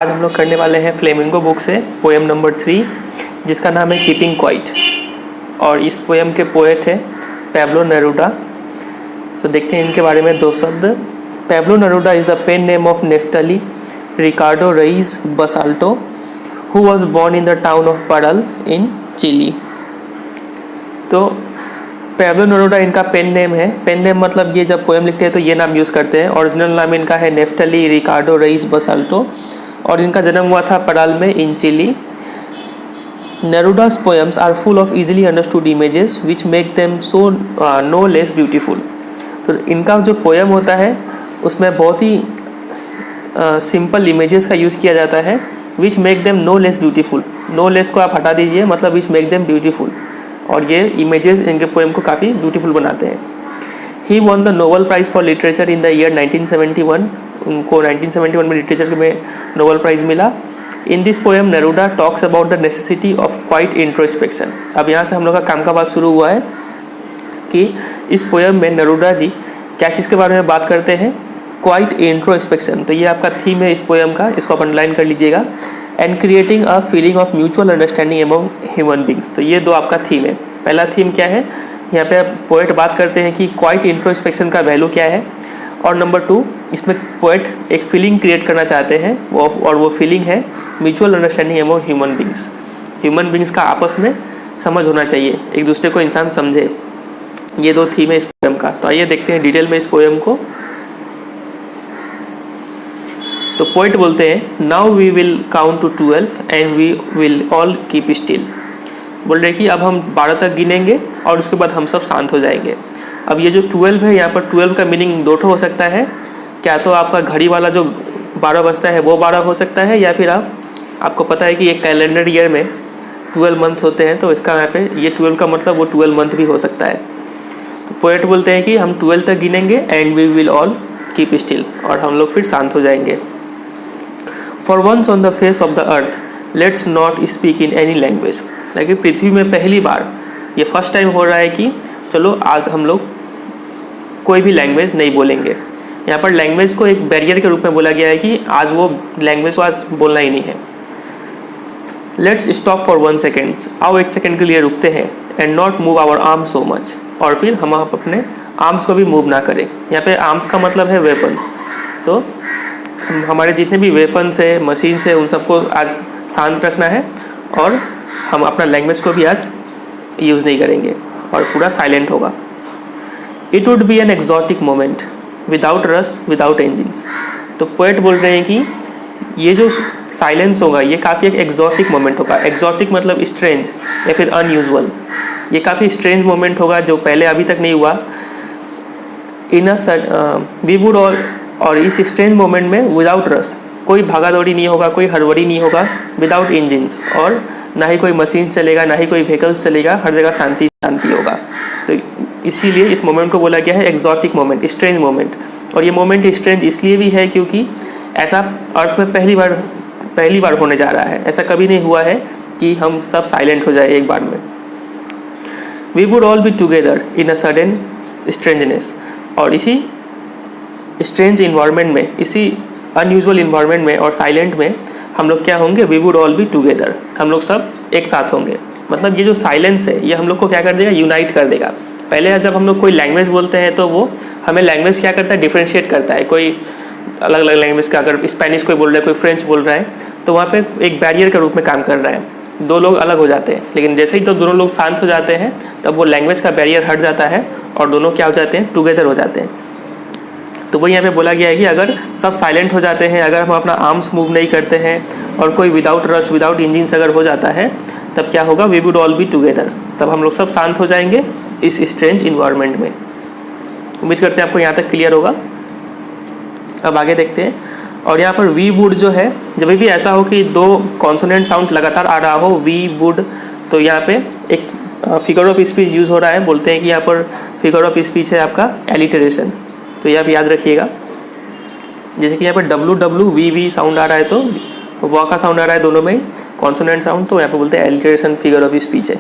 आज हम लोग करने वाले हैं फ्लेमिंगो बुक से पोएम नंबर 3 जिसका नाम है कीपिंग क्वाइट। और इस पोएम के पोएट है पैब्लो नेरूडा। तो देखते हैं इनके बारे में दो शब्द। Pablo Neruda is the pen name of Neftali Ricardo Reyes Basoalto who was born in the town of Parral in Chile. तो पैब्लो नेरूडा इनका पेन नेम है। पेन नेम मतलब ये जब पोएम लिखते हैं तो ये नाम यूज़ करते हैं। ओरिजिनल नाम इनका है नेफ्टली रिकार्डो रईस बसाल्टो और इनका जन्म हुआ था पराल में in Chile. नेरूडा's poems are full of easily understood images which make them so no less beautiful। तो इनका जो पोएम होता है उसमें बहुत ही सिंपल इमेजेस का यूज़ किया जाता है which make them no less beautiful। no less को आप हटा दीजिए, मतलब which make them beautiful। और ये इमेजेस इनके पोएम को काफ़ी ब्यूटीफुल बनाते हैं। He won the Nobel Prize for Literature in the year 1971। उनको 1971 में लिटरेचर में नोबेल प्राइज़ मिला। In this poem Neruda talks about the necessity of quiet introspection. अब यहाँ से हम लोग का काम का बात शुरू हुआ है कि इस पोएम में नेरूडा जी क्या चीज़ के बारे में बात करते हैं, क्वाइट इंट्रोस्पेक्शन। तो ये आपका थीम है इस पोएम का, इसको आप अंडरलाइन कर लीजिएगा। And creating a feeling of mutual understanding among human beings. तो ये दो आपका थीम है। पहला थीम क्या है, यहाँ पे पोएट बात करते हैं कि क्वाइट इंट्रोस्पेक्शन का वैल्यू क्या है। और नंबर 2, इसमें पोएट एक फीलिंग क्रिएट करना चाहते हैं वो फीलिंग है mutual understanding among human beings. Human beings का आपस में समझ होना चाहिए, एक दूसरे को इंसान समझे। ये दो थीम है इस पोएम का। तो आइए देखते हैं डिटेल में इस पोएम को। तो पोएट बोलते हैं, now we will count to 12 and we will all keep still. बोल रहे कि अब हम 12 तक गिनेंगे और उसके बाद हम सब शांत हो जाएंगे। अब ये जो 12 है, यहाँ पर 12 का मीनिंग दो ठो हो सकता है। क्या तो आपका घड़ी वाला जो 12 बजता है वो 12 हो सकता है, या फिर आपको पता है कि एक कैलेंडर ईयर में 12 मंथ होते हैं, तो इसका यहाँ पे ये 12 का मतलब वो 12 मंथ भी हो सकता है। तो पोएट बोलते हैं कि हम 12 तक गिनेंगे and we will all keep still, और हम लोग फिर शांत हो जाएंगे। For once on the face of the earth let's not speak in any language. लेकिन पृथ्वी में पहली बार ये फर्स्ट टाइम हो रहा है कि चलो आज हम लोग कोई भी लैंग्वेज नहीं बोलेंगे। यहाँ पर लैंग्वेज को एक बैरियर के रूप में बोला गया है कि आज वो लैंग्वेज को आज बोलना ही नहीं है। Let's stop for 1 second. आओ 1 सेकेंड के लिए रुकते हैं। And not move our arms so much. और फिर हम अपने आर्म्स को भी मूव ना करें। यहाँ पे आर्म्स का मतलब है वेपन्स। तो हमारे जितने भी वेपन्स है, मशीन्स है, उन सबको आज शांत रखना है और हम अपना लैंग्वेज को भी आज यूज़ नहीं करेंगे और पूरा साइलेंट होगा। It would be an exotic moment without rush without engines. तो पोएट बोल रहे हैं कि ये जो साइलेंस होगा ये काफ़ी एक एक्जॉटिक मोमेंट होगा। एक्जॉटिक मतलब स्ट्रेंज या फिर अनयूजुअल। ये काफ़ी स्ट्रेंज मोमेंट होगा जो पहले अभी तक नहीं हुआ। वी वुड ऑल, और इस स्ट्रेंज मोमेंट में विदाउट रश, कोई भागा दौड़ी नहीं होगा, कोई हड़बड़ी नहीं होगा। विदाउट इंजिन्स, और ना ही कोई मशीन चलेगा, ना ही कोई व्हीकल्स चलेगा, हर जगह शांति शांति होगा। तो इसीलिए इस मोमेंट को बोला गया है एक्जॉटिक मोमेंट, स्ट्रेंज मोमेंट। और ये मोमेंट स्ट्रेंज इसलिए भी है क्योंकि ऐसा अर्थ में पहली बार होने जा रहा है। ऐसा कभी नहीं हुआ है कि हम सब साइलेंट हो जाए एक बार में। We would all be together in a sudden strangeness. और इसी स्ट्रेंज इन्वायरमेंट में, इसी अनयूजुअल इन्वायरमेंट में और साइलेंट में हम लोग क्या होंगे, we would all be together. हम लोग सब एक साथ होंगे। मतलब ये जो साइलेंस है ये हम लोग को क्या कर देगा, यूनाइट कर देगा। पहले जब हम लोग कोई लैंग्वेज बोलते हैं तो वो हमें लैंग्वेज क्या करता है, डिफ्रेंशिएट करता है। कोई अलग अलग लैंग्वेज का, अगर स्पेनिश कोई बोल रहा है, कोई फ्रेंच बोल रहा है, तो वहाँ पे एक बैरियर के रूप में काम कर रहा है। दो लोग अलग हो जाते हैं, लेकिन जैसे ही तो दोनों लोग शांत हो जाते हैं तब वो लैंग्वेज का बैरियर हट जाता है और दोनों क्या हो जाते हैं, टुगेदर हो जाते हैं। तो वही यहाँ पे बोला गया है कि अगर सब साइलेंट हो जाते हैं, अगर हम अपना आर्म्स मूव नहीं करते हैं और कोई विदाउट रश विदाउट इंजिन्स अगर हो जाता है, तब क्या होगा, we would all be together. तब हम लोग सब शांत हो जाएंगे इस स्ट्रेंज इन्वायरमेंट में। उम्मीद करते हैं आपको यहाँ तक क्लियर होगा। अब आगे देखते हैं। और यहाँ पर वी वुड जो है, जब भी ऐसा हो कि दो कॉन्सोनेंट साउंड लगातार आ रहा हो, वी वुड, तो यहाँ पे एक फिगर ऑफ स्पीच यूज़ हो रहा है। बोलते हैं कि यहाँ पर फिगर ऑफ स्पीच है आपका एलिटरेशन। तो ये आप याद रखिएगा। जैसे कि यहाँ पर WWVV साउंड आ रहा है तो व का साउंड आ रहा है दोनों में कॉन्सोनेंट साउंड, तो यहाँ पे बोलते हैं एलिटरेशन फिगर ऑफ स्पीच है।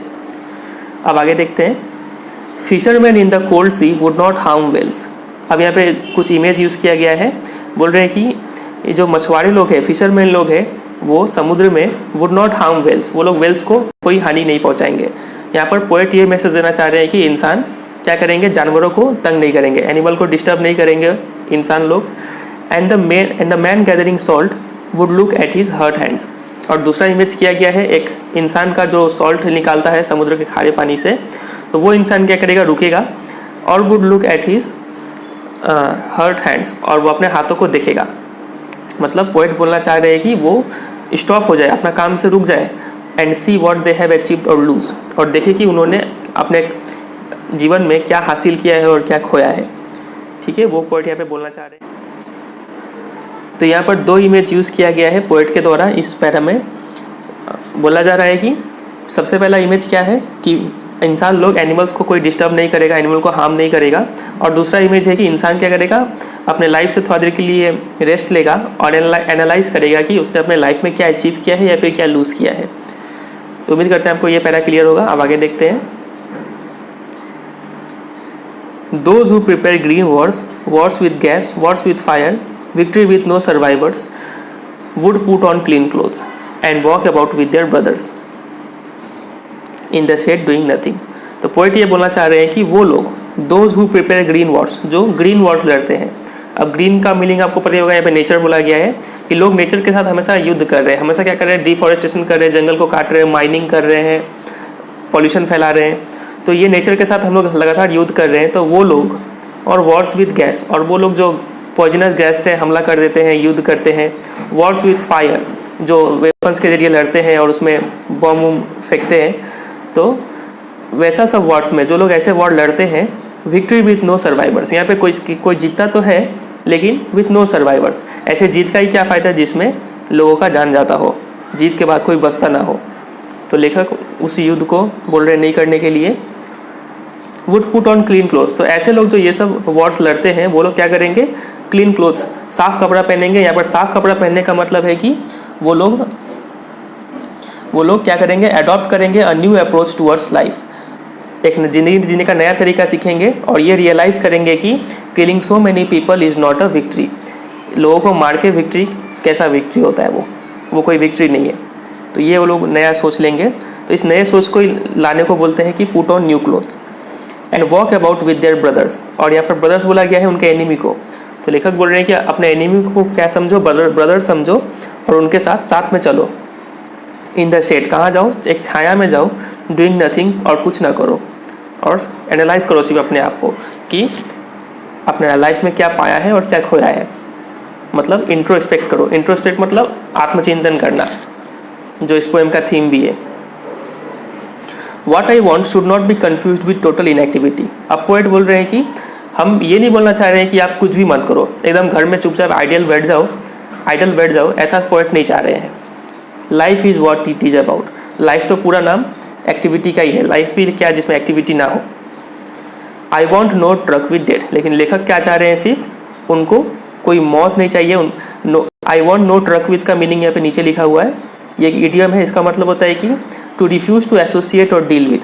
अब आगे देखते हैं। Fisherman in the cold sea would not harm whales. अब यहाँ पे कुछ इमेज यूज़ किया गया है। बोल रहे हैं कि ये जो मछुआरे लोग हैं, फिशरमैन लोग हैं, वो समुद्र में वुड नॉट हार्म वेल्स, वो लोग वेल्स को कोई हानि नहीं पहुंचाएंगे। यहाँ पर पोएट ये मैसेज देना चाह रहे हैं कि इंसान क्या करेंगे, जानवरों को तंग नहीं करेंगे, एनिमल को डिस्टर्ब नहीं करेंगे इंसान लोग। And the man gathering salt would look at his hurt hands. और दूसरा इमेज किया गया है एक इंसान का जो सॉल्ट निकालता है समुद्र के खारे पानी से, तो वो इंसान क्या करेगा, रुकेगा और would look at his hurt hands, और वो अपने हाथों को देखेगा। मतलब पोएट बोलना चाह रहे हैं कि वो स्टॉप हो जाए, अपना काम से रुक जाए, and see what they have achieved और लूज, और देखे कि उन्होंने अपने जीवन में क्या हासिल किया है और क्या खोया है। ठीक है, वो पोएट यहाँ पे बोलना चाह रहे हैं। तो यहाँ पर 2 इमेज यूज़ किया गया है पोएट के द्वारा। इस पैरा में बोला जा रहा है कि सबसे पहला इमेज क्या है कि इंसान लोग एनिमल्स को कोई डिस्टर्ब नहीं करेगा, एनिमल को हार्म नहीं करेगा। और दूसरा इमेज है कि इंसान क्या करेगा, अपने लाइफ से थोड़ा देर के लिए रेस्ट लेगा और एनालाइज करेगा कि उसने अपने लाइफ में क्या अचीव किया है या फिर क्या लूज़ किया है। तो उम्मीद करते हैं आपको ये पैरा क्लियर होगा। अब आगे देखते हैं। Those who prepare green wars with gas, wars with fire, victory with no survivors, would put on clean clothes and walk about with their brothers in the shade doing nothing। तो poet ये बोलना चाह रहे हैं कि वो लोग those who prepare green wars, जो ग्रीन वॉर्स लड़ते हैं। अब ग्रीन का मीनिंग आपको पता होगा, यहाँ पे नेचर बोला गया है कि लोग नेचर के साथ हमेशा युद्ध कर रहे हैं, हमेशा क्या कर रहे हैं, डिफॉरेस्टेशन कर रहे हैं, जंगल को काट रहे हैं, माइनिंग कर रहे हैं, पॉल्यूशन फैला रहे हैं। तो ये नेचर के साथ हम लोग लगातार युद्ध कर रहे हैं। तो वो लोग, और वॉर्स विद गैस, और वो लोग जो पॉइजनस गैस से हमला कर देते हैं, युद्ध करते हैं। वॉर्स विद फायर, जो वेपन्स के जरिए लड़ते हैं और उसमें बम वम फेंकते हैं। तो वैसा सब वॉर्स में जो लोग ऐसे वॉर लड़ते हैं, विक्ट्री विथ नो सर्वाइवर्स, यहाँ पे कोई जीतता तो है लेकिन विथ नो सर्वाइवर्स। ऐसे जीत का ही क्या फ़ायदा जिसमें लोगों का जान जाता हो, जीत के बाद कोई बचता ना हो। तो लेखक उस युद्ध को बोल रहे नहीं करने के लिए। Would put on clean clothes, तो ऐसे लोग जो ये सब वॉर्स लड़ते हैं वो लोग क्या करेंगे, क्लीन क्लोथ्स, साफ़ कपड़ा पहनेंगे। यहाँ पर साफ़ कपड़ा पहनने का मतलब है कि वो लोग क्या करेंगे, अडॉप्ट करेंगे a new approach towards life, एक ज़िंदगी जीने का नया तरीका सीखेंगे और ये रियलाइज़ करेंगे कि killing so many people is not a victory. लोगों को मार के विक्ट्री, कैसा विक्ट्री होता है वो कोई विक्ट्री नहीं है। तो ये वो लोग नया सोच लेंगे। तो इस नए सोच को लाने को बोलते हैं कि put on new clothes and walk about with their brothers. और यहाँ पर ब्रदर्स बोला गया है उनके एनिमी को। तो लेखक बोल रहे हैं कि अपने एनिमी को क्या समझो, ब्रदर समझो, और उनके साथ में चलो। इन द शेड, कहाँ जाओ, एक छाया में जाओ, डूइंग नथिंग, और कुछ ना करो, और एनालाइज करो सिर्फ अपने आप को कि अपने लाइफ में क्या पाया है और क्या खोया है। मतलब इंट्रोस्पेक्ट करो। इंट्रोस्पेक्ट मतलब आत्मचिंतन करना, जो इस पोएम का थीम भी है। What I want should not be confused with total inactivity। अब पोएट बोल रहे हैं कि हम ये नहीं बोलना चाह रहे हैं कि आप कुछ भी मत करो, एकदम घर में चुपचाप आइडियल बैठ जाओ, ऐसा पोएट नहीं चाह रहे हैं। Life is what it is about. Life तो पूरा नाम एक्टिविटी का ही है, लाइफ भी क्या जिसमें एक्टिविटी ना हो। I want no truck with death, लेकिन लेखक क्या चाह रहे हैं, सिर्फ उनको कोई मौत नहीं चाहिए। I want no truck with का मीनिंग यहाँ पे नीचे लिखा हुआ है, ये एक इडियम है। इसका मतलब होता है कि टू रिफ्यूज़ टू एसोसिएट और डील विथ,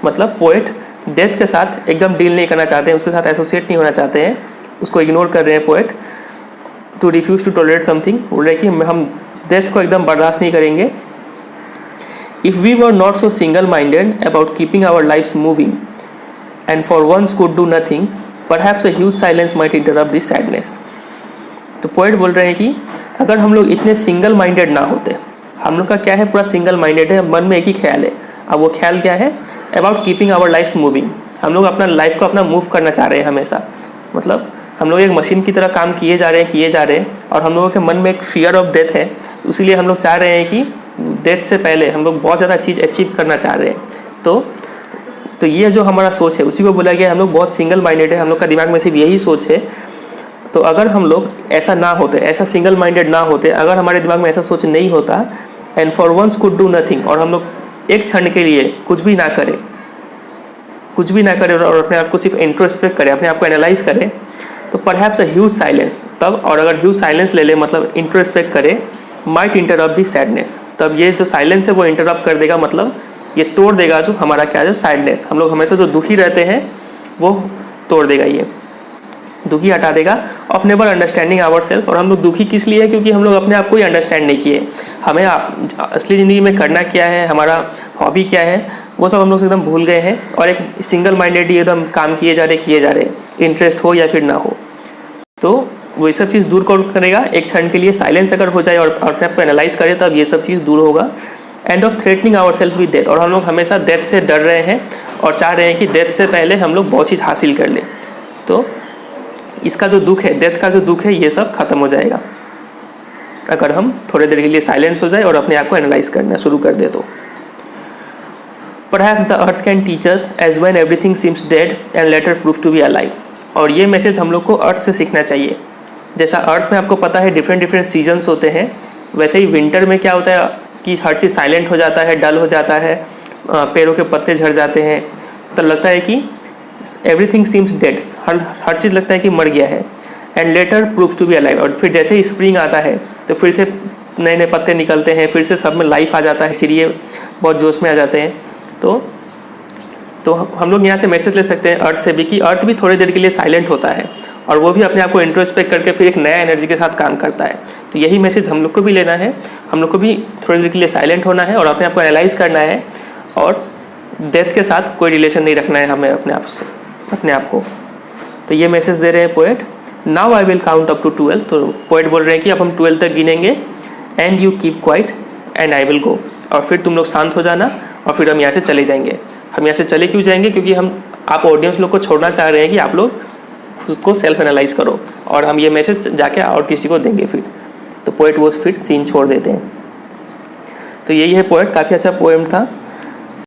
मतलब पोएट डेथ के साथ एकदम डील नहीं करना चाहते हैं, उसके साथ एसोसिएट नहीं होना चाहते हैं, उसको इग्नोर कर रहे हैं poet. To refuse to tolerate something, बोल रहे हैं कि हम डेथ को एकदम बर्दाश्त नहीं करेंगे। If we were not so single minded about keeping our lives moving and for once could do nothing, perhaps a huge silence might interrupt this sadness. तो पोएट बोल रहे हैं कि अगर हम लोग इतने सिंगल माइंडेड ना होते, हम लोग का क्या है, पूरा सिंगल माइंडेड है, मन में एक ही ख्याल है। अब वो ख्याल क्या है, about keeping our lives moving, हम लोग अपना लाइफ को अपना मूव करना चाह रहे हैं हमेशा। मतलब हम लोग एक मशीन की तरह काम किए जा रहे हैं, और हम लोगों के मन में एक फियर ऑफ डेथ है। तो इसीलिए हम लोग चाह रहे हैं कि डेथ से पहले हम लोग बहुत ज़्यादा चीज़ अचीव करना चाह रहे हैं। तो ये जो हमारा सोच है उसी को बोला गया, हम लोग बहुत सिंगल माइंडेड है, हम लोग का दिमाग में सिर्फ यही सोच है। तो अगर हम लोग ऐसा ना होते, ऐसा सिंगल माइंडेड ना होते, अगर हमारे दिमाग में ऐसा सोच नहीं होता, and for once could do nothing, और हम लोग एक क्षण के लिए कुछ भी ना करें और अपने आप को सिर्फ इंट्रोस्पेक्ट करें, अपने आप को एनालाइज करें, तो परहैप्स अ ह्यूज साइलेंस, तब, और अगर ह्यूज साइलेंस ले ले मतलब इंट्रोस्पेक्ट करें, माइट इंटरप्ट दिस सैडनेस, तब ये जो साइलेंस है वो इंटरप्ट कर देगा, मतलब ये तोड़ देगा जो हमारा क्या है, जो सैडनेस, हम लोग हमेशा जो दुखी रहते हैं वो तोड़ देगा ये। दुखी हटा देगा, of never understanding our self. और हम लोग दुखी किस लिए है? क्योंकि हम लोग अपने आप को ही अंडरस्टैंड नहीं किए। हमें असली ज़िंदगी में करना क्या है, हमारा हॉबी क्या है, वो सब हम लोग एकदम भूल गए हैं और एक सिंगल माइंडेड एकदम काम किए जा रहे, इंटरेस्ट हो या फिर ना हो। तो वो ये सब चीज़ दूर कौन करेगा? एक क्षण के लिए साइलेंस अगर हो जाए और अपने आप को एनालाइज करें, तब ये सब चीज़ दूर होगा। And of threatening our self with death. और हम लोग हमेशा डेथ से डर रहे हैं और चाह रहे हैं कि डेथ से पहले हम लोग बहुत चीज़ हासिल कर लें। तो इसका जो दुख है, डेथ का जो दुख है, ये सब खत्म हो जाएगा अगर हम थोड़ी देर के लिए साइलेंस हो जाए और अपने आप को एनालाइज करना शुरू कर दे। तो perhaps the earth can teach us as when everything seems dead and later proves to be alive. और ये मैसेज हम लोग को अर्थ से सीखना चाहिए। जैसा अर्थ में आपको पता है डिफरेंट सीजन्स होते हैं, वैसे ही विंटर में क्या होता है कि हर चीज़ साइलेंट हो जाता है, डल हो जाता है, पेड़ों के पत्ते झड़ जाते हैं, तो लगता है कि एवरीथिंग सीम्स डेड, हर चीज़ लगता है कि मर गया है। And later proves to be alive. और फिर जैसे ही स्प्रिंग आता है तो फिर से नए नए पत्ते निकलते हैं, फिर से सब में लाइफ आ जाता है, चिड़िए बहुत जोश में आ जाते हैं। तो हम लोग यहाँ से मैसेज ले सकते हैं अर्थ से भी कि अर्थ भी थोड़ी देर के लिए साइलेंट होता है और वो भी अपने आप को इंट्रोस्पेक्ट करके फिर एक नया एनर्जी के साथ काम करता है। तो यही मैसेज हम लोग को भी लेना है, हम लोग को भी थोड़ी देर के लिए साइलेंट होना है और अपने आप को एनालाइज करना है और डेथ के साथ कोई रिलेशन नहीं रखना है हमें अपने आप को। तो ये मैसेज दे रहे हैं poet. Now I will count up to 12। तो पोएट बोल रहे हैं कि अब हम 12 तक गिनेंगे। And you keep quiet and I will go. और फिर तुम लोग शांत हो जाना और फिर हम यहाँ से चले जाएंगे। हम यहाँ से चले क्यों जाएंगे? क्योंकि आप ऑडियंस लोग को छोड़ना चाह रहे हैं कि आप लोग खुद को सेल्फ एनालाइज करो और हम ये मैसेज जाके और किसी को देंगे फिर। तो पोएट वो फिर सीन छोड़ देते हैं। तो यही है पोएट, काफ़ी अच्छा पोएम था।